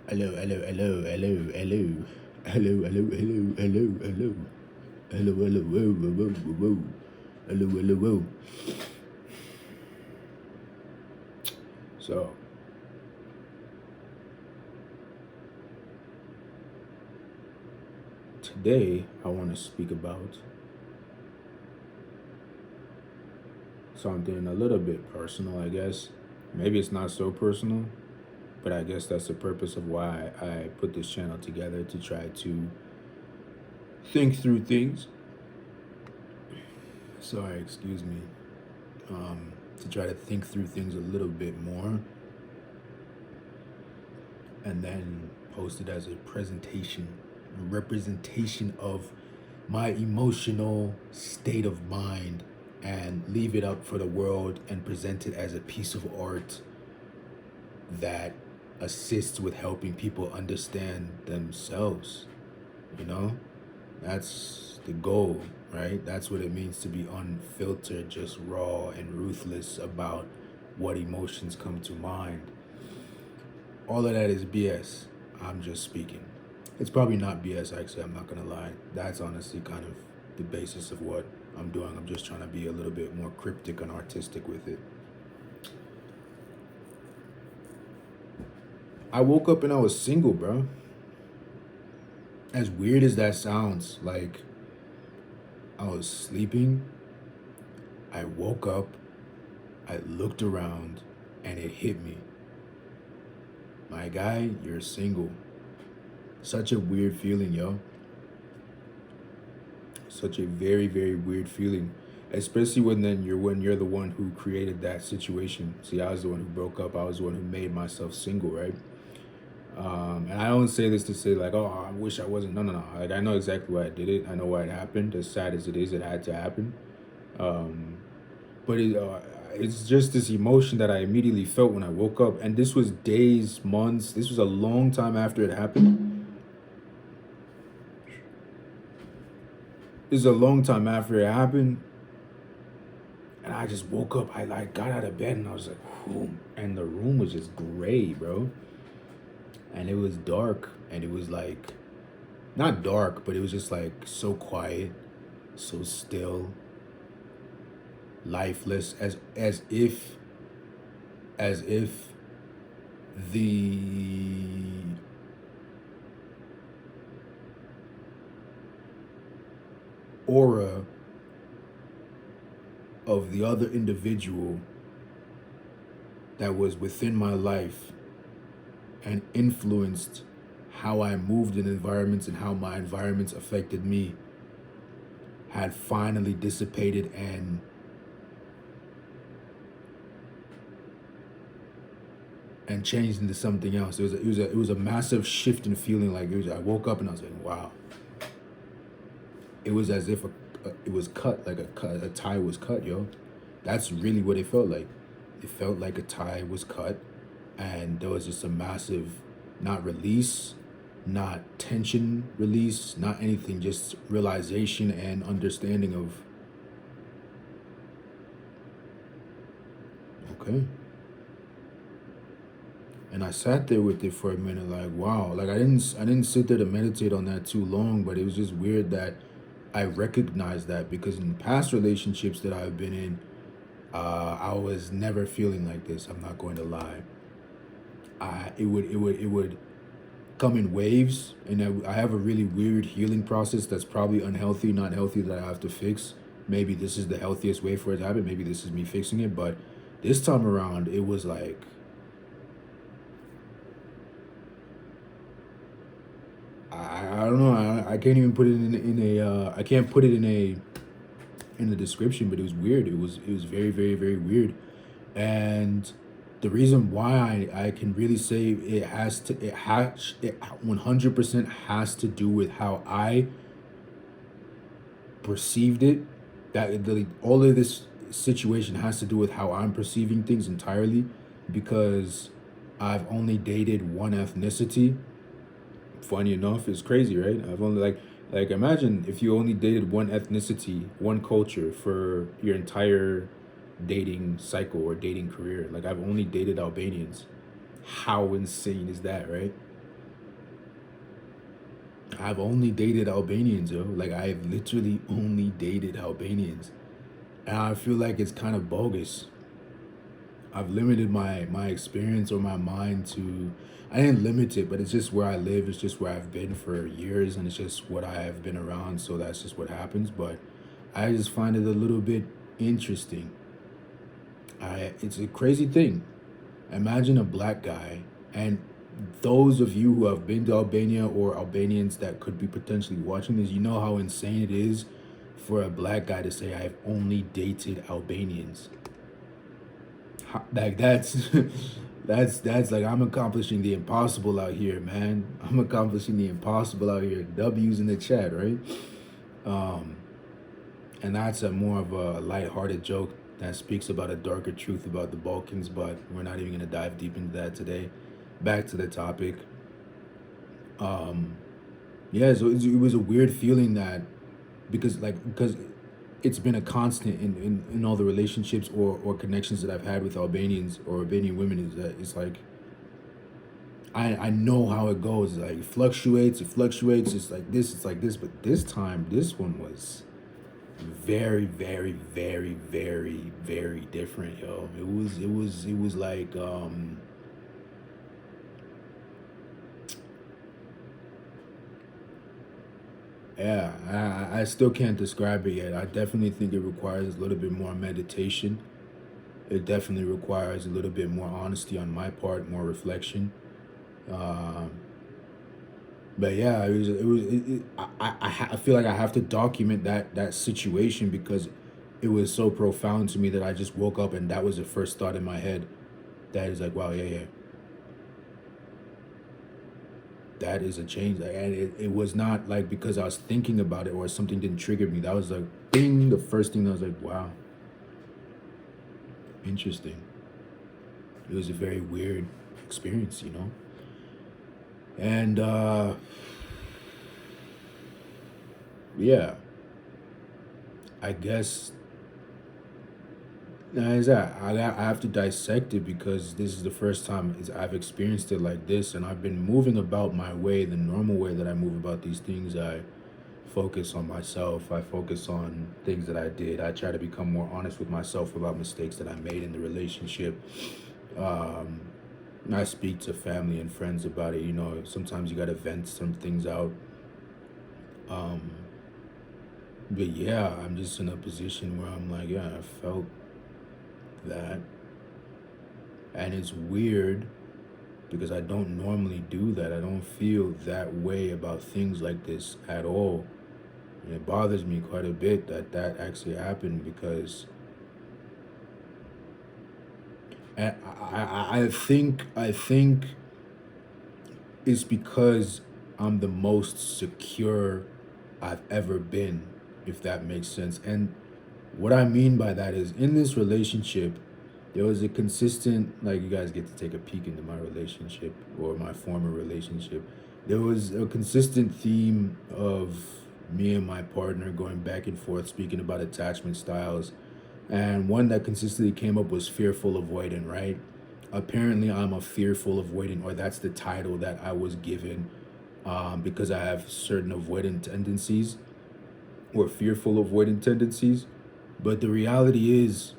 Hello, hello, hello, hello, hello. Hello, hello, hello, hello, hello. Hello, hello, whoa, whoa, whoa, whoa, whoa. Hello, hello, whoa. So, today I want to speak about something a little bit personal, I guess. Maybe it's not so personal, but I guess that's the purpose of why I put this channel together to try to think through things. Sorry, excuse me. To try to think through things a little bit more and then post it as a presentation, a representation of my emotional state of mind and leave it up for the world and present it as a piece of art that assists with helping people understand themselves. You know, that's the goal, right? That's what it means to be unfiltered, just raw and ruthless about what emotions come to mind. All of that is BS. I'm just speaking. It's probably not BS, actually. I'm not going to lie. That's honestly kind of the basis of what I'm doing. I'm just trying to be a little bit more cryptic and artistic with it. I woke up and I was single, bro. As weird as that sounds, like I was sleeping, I woke up, I looked around, and it hit me. My guy, you're single. Such a weird feeling, yo. Such a very, very weird feeling. Especially when you're the one who created that situation. See, I was the one who broke up. I was the one who made myself single, right? And I don't say this to say like, oh, I wish I wasn't. No, no, no. Like I know exactly why I did it. I know why it happened. As sad as it is, it had to happen. Um, but it's just this emotion that I immediately felt when I woke up, and this was days, months. This was a long time after it happened. This is a long time after it happened, and I just woke up. I like got out of bed and I was like, whew, and the room was just gray, bro. And it was dark, and it was like not dark, but it was just like so quiet, so still, lifeless, as if the aura of the other individual that was within my life and influenced how I moved in environments and how my environments affected me had finally dissipated and changed into something else. It was a massive shift in feeling. Like I woke up and I was like, wow. It was as if it was cut, like a tie was cut, yo. That's really what it felt like. It felt like a tie was cut, and there was just a massive, not release, not tension release, not anything, just realization and understanding of, okay. And I sat there with it for a minute, like, wow. Like I didn't sit there to meditate on that too long, but it was just weird that I recognized that because in past relationships that I've been in, I was never feeling like this. I'm not going to lie. It would come in waves, and I have a really weird healing process that's probably unhealthy, not healthy, that I have to fix. Maybe this is the healthiest way for it to happen. Maybe this is me fixing it, but this time around, it was like I don't know. I can't even put it in a I can't put it in the description, but it was weird. It was very, very, very weird. And the reason why I can really say it 100% has to do with how I perceived it. All of this situation has to do with how I'm perceiving things entirely, because I've only dated one ethnicity. Funny enough, it's crazy, right? I've only like imagine if you only dated one ethnicity, one culture for your entire dating cycle or dating career. Like I've only dated Albanians. How insane is that, right? I've only dated Albanians, yo. Like I've literally only dated Albanians. And I feel like it's kind of bogus. I've limited my experience or my mind to, I didn't limit it, but it's just where I live, it's just where I've been for years, and it's just what I have been around, so that's just what happens. But I just find it a little bit interesting. It's a crazy thing. Imagine a black guy, and those of you who have been to Albania or Albanians that could be potentially watching this, you know how insane it is for a black guy to say, I've only dated Albanians. Like that's that's like I'm accomplishing the impossible out here, man. I'm accomplishing the impossible out here. W's in the chat, right? Um, and that's a more of a lighthearted joke that speaks about a darker truth about the Balkans, but we're not even gonna dive deep into that today. Back to the topic. Um, yeah, so it was a weird feeling that because it's been a constant in all the relationships or connections that I've had with Albanians or Albanian women is that it's like I know how it goes. Like it fluctuates, it's like this, it's like this, but this time this one was very, very, very, very, very different, yo. It was like yeah, I still can't describe it yet. I definitely think it requires a little bit more meditation. It definitely requires a little bit more honesty on my part, more reflection. Um, but yeah, I feel like I have to document that situation because it was so profound to me that I just woke up and that was the first thought in my head. That is like, wow, yeah, yeah, that is a change. Like, and it was not like because I was thinking about it or something didn't trigger me. That was like, bing, the first thing that was like, wow, interesting. It was a very weird experience, you know? And yeah, I guess is that I have to dissect it because this is the first time I've experienced it like this, and I've been moving about my way, the normal way that I move about these things. I focus on myself. I focus on things that I did. I try to become more honest with myself about mistakes that I made in the relationship. Um, I speak to family and friends about it. You know, sometimes you got to vent some things out. Um, but yeah, I'm just in a position where I'm like, yeah, I felt that. And it's weird because I don't normally do that. I don't feel that way about things like this at all. And it bothers me quite a bit that that actually happened because I think it's because I'm the most secure I've ever been, if that makes sense. And what I mean by that is in this relationship, there was a consistent, like you guys get to take a peek into my relationship or my former relationship. There was a consistent theme of me and my partner going back and forth speaking about attachment styles. And one that consistently came up was fearful avoidant, right? Apparently, I'm a fearful avoidant, or that's the title that I was given because I have certain avoidant tendencies or fearful avoidant tendencies. But the reality is,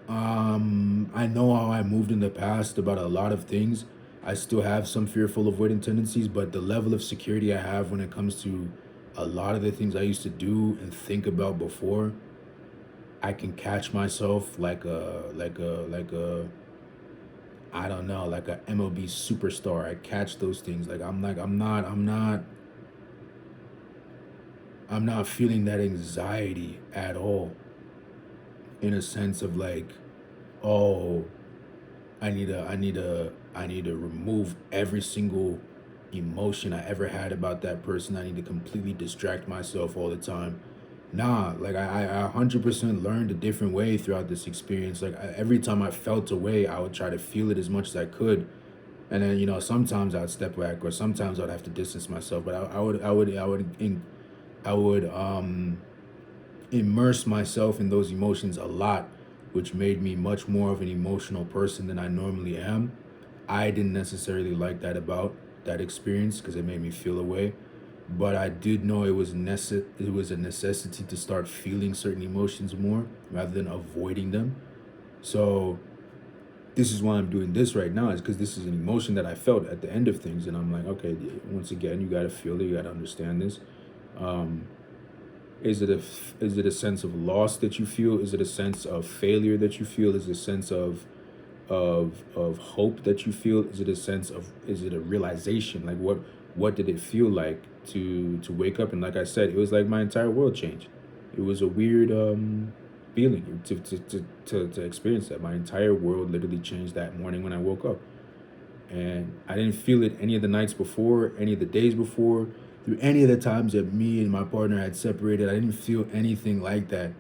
I know how I moved in the past about a lot of things. I still have some fearful avoidant tendencies, but the level of security I have when it comes to a lot of the things I used to do and think about before, I can catch myself like a I don't know, like a MLB superstar. I catch those things. Like I'm not feeling that anxiety at all in a sense of like, oh, I need to remove every single emotion I ever had about that person. I need to completely distract myself all the time. Nah, like I 100% learned a different way throughout this experience. Like every time I felt a way, I would try to feel it as much as I could. And then, sometimes I'd step back or sometimes I'd have to distance myself. But I would immerse myself in those emotions a lot, which made me much more of an emotional person than I normally am. I didn't necessarily like that about that experience because it made me feel away. but I did know it was a necessity to start feeling certain emotions more rather than avoiding them. So this is why I'm doing this right now, is because this is an emotion that I felt at the end of things, and I'm like, okay, once again, you got to feel it, you got to understand this. Um, is it a sense of loss that you feel? Is it a sense of failure that you feel? Is it a sense of hope that you feel? Is it a sense of, is it a realization? Like what did it feel like to wake up? And like I said, it was like my entire world changed. It was a weird feeling to experience that. My entire world literally changed that morning when I woke up. And I didn't feel it any of the nights before, any of the days before, through any of the times that me and my partner had separated. I didn't feel anything like that.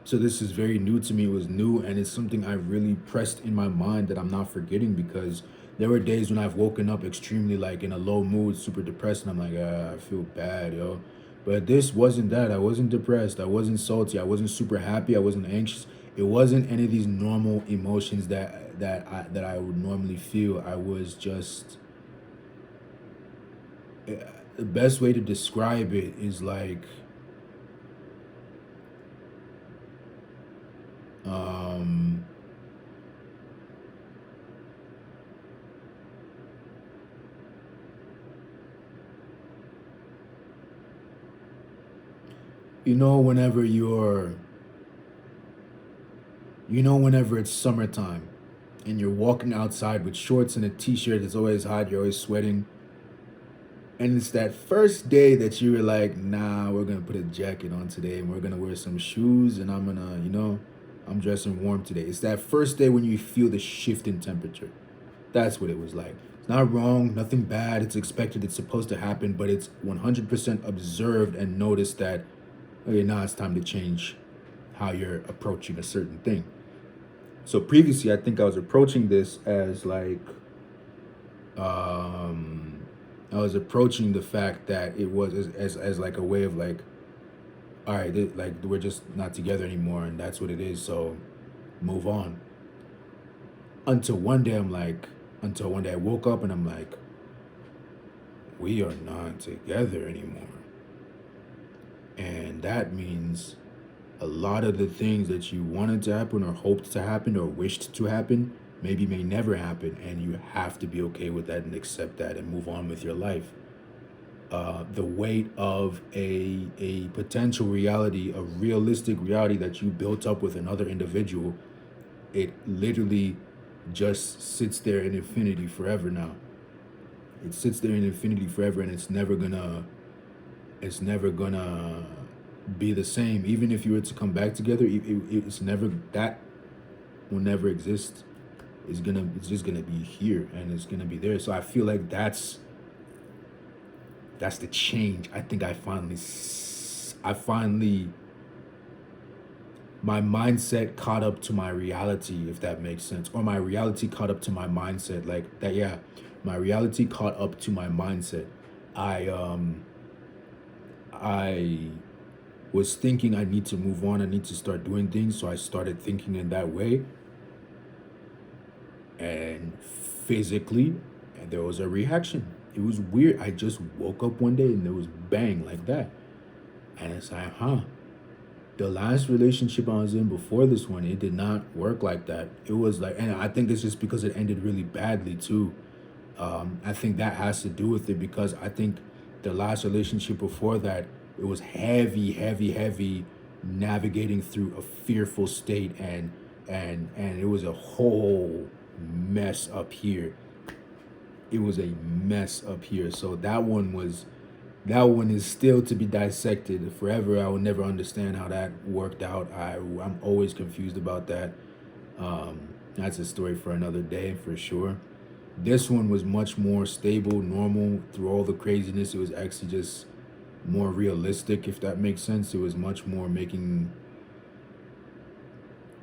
So this is very new to me. It was new, and it's something I really pressed in my mind that I'm not forgetting, because there were days when I've woken up extremely like in a low mood, super depressed, and I'm like, I feel bad, yo. But this wasn't that. I wasn't depressed. I wasn't salty. I wasn't super happy. I wasn't anxious. It wasn't any of these normal emotions that I would normally feel. I was just, the best way to describe it is like, um you know whenever you're whenever it's summertime and you're walking outside with shorts and a t-shirt, it's always hot, you're always sweating, and it's that first day that you were like, nah, we're gonna put a jacket on today and we're gonna wear some shoes, and I'm gonna, I'm dressing warm today. It's that first day when you feel the shift in temperature. That's what it was like. It's not wrong, nothing bad, it's expected, it's supposed to happen, but it's 100% observed and noticed that, okay, now it's time to change how you're approaching a certain thing. So previously, I think I was approaching this as like, um, I was approaching the fact that it was as like a way of like, all right, like we're just not together anymore, and that's what it is. So move on. Until one day, until one day I woke up and I'm like, we are not together anymore, and that means a lot of the things that you wanted to happen or hoped to happen or wished to happen maybe may never happen, and you have to be okay with that and accept that and move on with your life. The weight of a potential reality, a realistic reality that you built up with another individual, it literally just sits there in infinity forever now. It sits there in infinity forever, and it's never gonna be the same. Even if you were to come back together, it's never, that will never exist. It's just gonna be here and it's gonna be there. So I feel like that's the change. I think I finally, my mindset caught up to my reality, if that makes sense, or my reality caught up to my mindset, like that. Yeah, my reality caught up to my mindset. I um i was thinking I need to move on, I need to start doing things, so I started thinking in that way, and physically, and there was a reaction. It was weird. I just woke up one day and there was bang like that, and it's like, huh. The last relationship I was in before this one, it did not work like that. It was like, and I think it's just because it ended really badly too. I think that has to do with it, because I think the last relationship before that, it was heavy, heavy, heavy navigating through a fearful state, and it was a whole mess up here. It was a mess up here. So that one is still to be dissected forever. I will never understand how that worked out. I'm always confused about that. That's a story for another day for sure. This one was much more stable, normal through all the craziness. It was actually just more realistic, if that makes sense. It was much more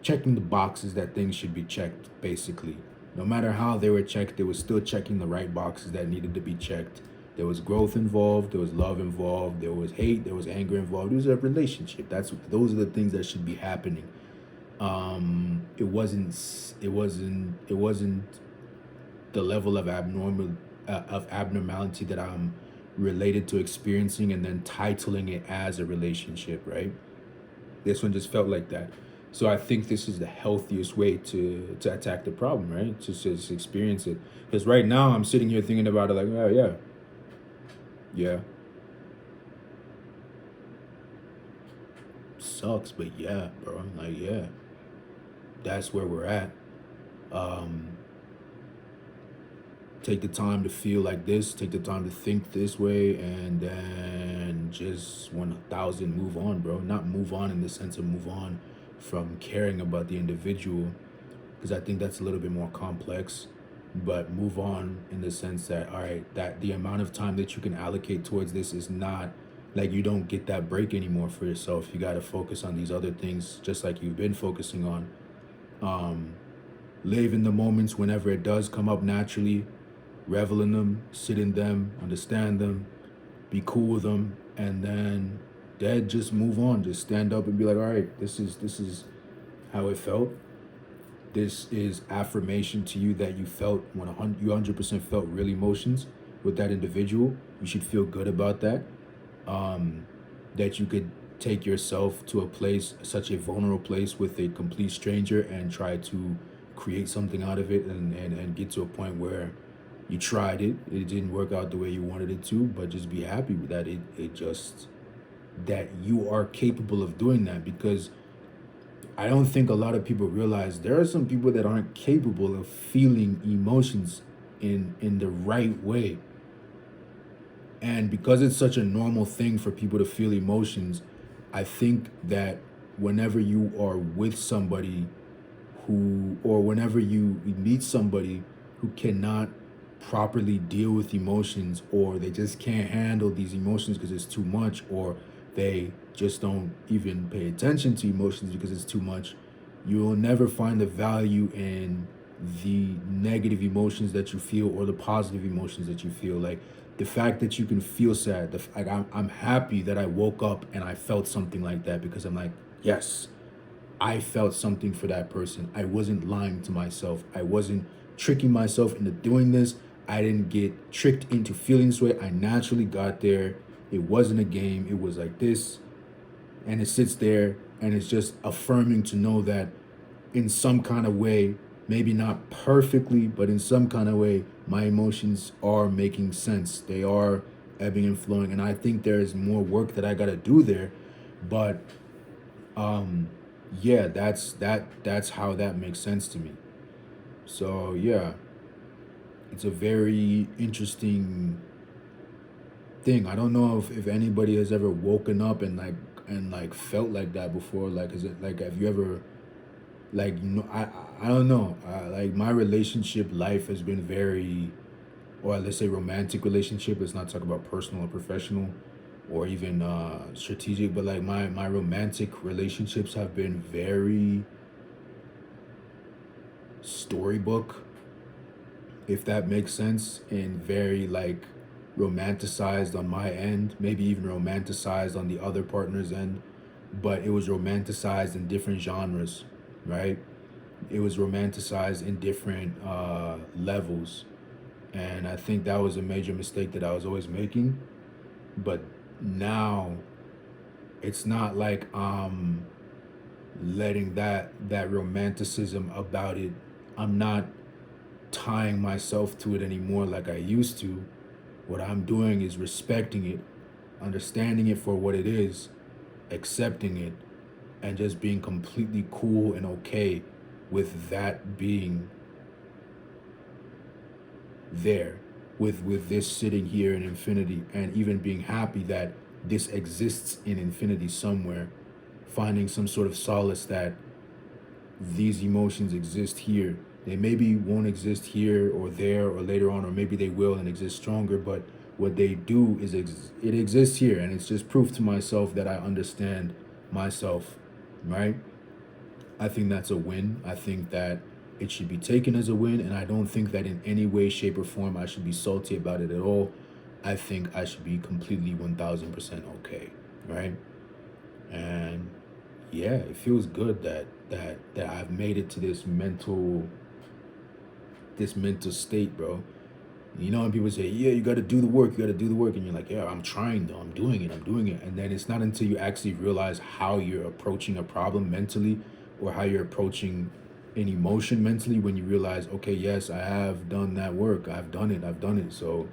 checking the boxes that things should be checked, basically. No matter how they were checked, they were still checking the right boxes that needed to be checked. There was growth involved, there was love involved, there was hate, there was anger involved. It was a relationship. Those are the things that should be happening. It wasn't the level of abnormality that I'm related to experiencing and then titling it as a relationship, right? This one just felt like that. So I think this is the healthiest way to attack the problem, right? To just experience it. Because right now I'm sitting here thinking about it like, oh yeah, yeah, sucks, but yeah, bro. Like yeah, that's where we're at. Um, take the time to feel like this, take the time to think this way, and then just 1000 move on, bro. Not move on in the sense of move on from caring about the individual, because I think that's a little bit more complex, but move on in the sense that, all right, that the amount of time that you can allocate towards this is not like you don't get that break anymore for yourself. You got to focus on these other things just like you've been focusing on. Um, live in the moments whenever it does come up naturally, revel in them, sit in them, understand them, be cool with them, and then dead just move on. Just stand up and be like, all right, this is how it felt. This is affirmation to you that you felt when you 100% felt real emotions with that individual. You should feel good about that. That you could take yourself to a place, such a vulnerable place with a complete stranger and try to create something out of it and get to a point where you tried it, it didn't work out the way you wanted it to, but just be happy with that. It just that you are capable of doing that, because I don't think a lot of people realize there are some people that aren't capable of feeling emotions in the right way. And because it's such a normal thing for people to feel emotions, I think that whenever you are with somebody who, or whenever you meet somebody who cannot properly deal with emotions, or they just can't handle these emotions because it's too much, or they just don't even pay attention to emotions because it's too much, you will never find the value in the negative emotions that you feel or the positive emotions that you feel. Like the fact that you can feel sad, like I'm happy that I woke up and I felt something like that, because I'm like, yes, I felt something for that person. I wasn't lying to myself. I wasn't tricking myself into doing this. I didn't get tricked into feeling this way. I naturally got there. It wasn't a game. It was like this. And it sits there and it's just affirming to know that in some kind of way, maybe not perfectly, but in some kind of way, my emotions are making sense. They are ebbing and flowing. And I think there's more work that I got to do there. But um yeah, that's how that makes sense to me. So yeah, it's a very interesting thing. I don't know if anybody has ever woken up and like felt like that before. Like, is it like, have you ever, like, I don't know, like my relationship life has been very, or let's say romantic relationship, let's not talk about personal or professional or even strategic, but like my romantic relationships have been very storybook, if that makes sense, and very like romanticized on my end, maybe even romanticized on the other partner's end, but it was romanticized in different genres, right? It was romanticized in different levels. And I think that was a major mistake that I was always making. But now it's not like letting that romanticism about it, I'm not tying myself to it anymore like I used to. What I'm doing is respecting it, understanding it for what it is, accepting it, and just being completely cool and okay with that being there, with this sitting here in infinity, and even being happy that this exists in infinity somewhere, finding some sort of solace that these emotions exist here. They maybe won't exist here or there or later on, or maybe they will and exist stronger, but what they do is it exists here, and it's just proof to myself that I understand myself, right? I think that's a win. I think that it should be taken as a win, and I don't think that in any way, shape, or form I should be salty about it at all. I think I should be completely 1000% okay, right? And yeah, it feels good that I've made it to this mental state, bro. You know, and people say, yeah, you got to do the work, you got to do the work. And you're like, yeah, I'm trying though, I'm doing it, I'm doing it. And then it's not until you actually realize how you're approaching a problem mentally or how you're approaching an emotion mentally when you realize, okay, yes, I have done that work. I've done it. I've done it. So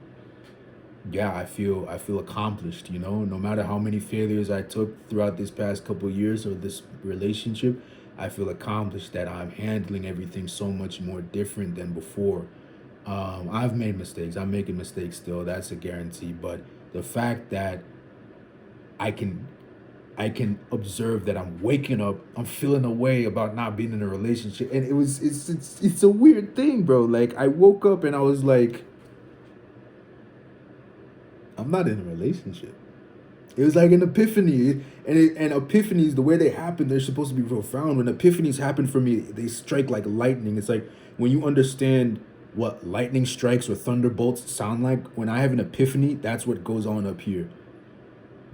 yeah, I feel accomplished, you know, no matter how many failures I took throughout this past couple of years of this relationship, I feel accomplished that I'm handling everything so much more different than before. I've made mistakes. I'm making mistakes still. That's a guarantee. But the fact that I can I can observe that I'm waking up, I'm feeling a way about not being in a relationship, and it's a weird thing, bro. Like I woke up and I was like, I'm not in a relationship. It was like an epiphany, and epiphanies, the way they happen, they're supposed to be profound. When epiphanies happen for me, they strike like lightning. It's like when you understand what lightning strikes or thunderbolts sound like. When I have an epiphany, that's what goes on up here.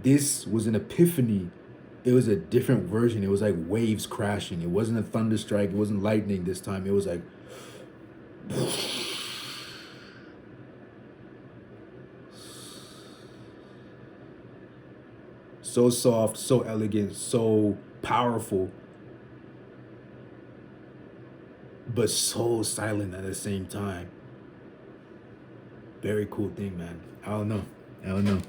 This was an epiphany. It was a different version. It was like waves crashing. It wasn't a thunder strike. It wasn't lightning this time. It was like so soft, so elegant, so powerful, but so silent at the same time. Very cool thing, man. I don't know. I don't know.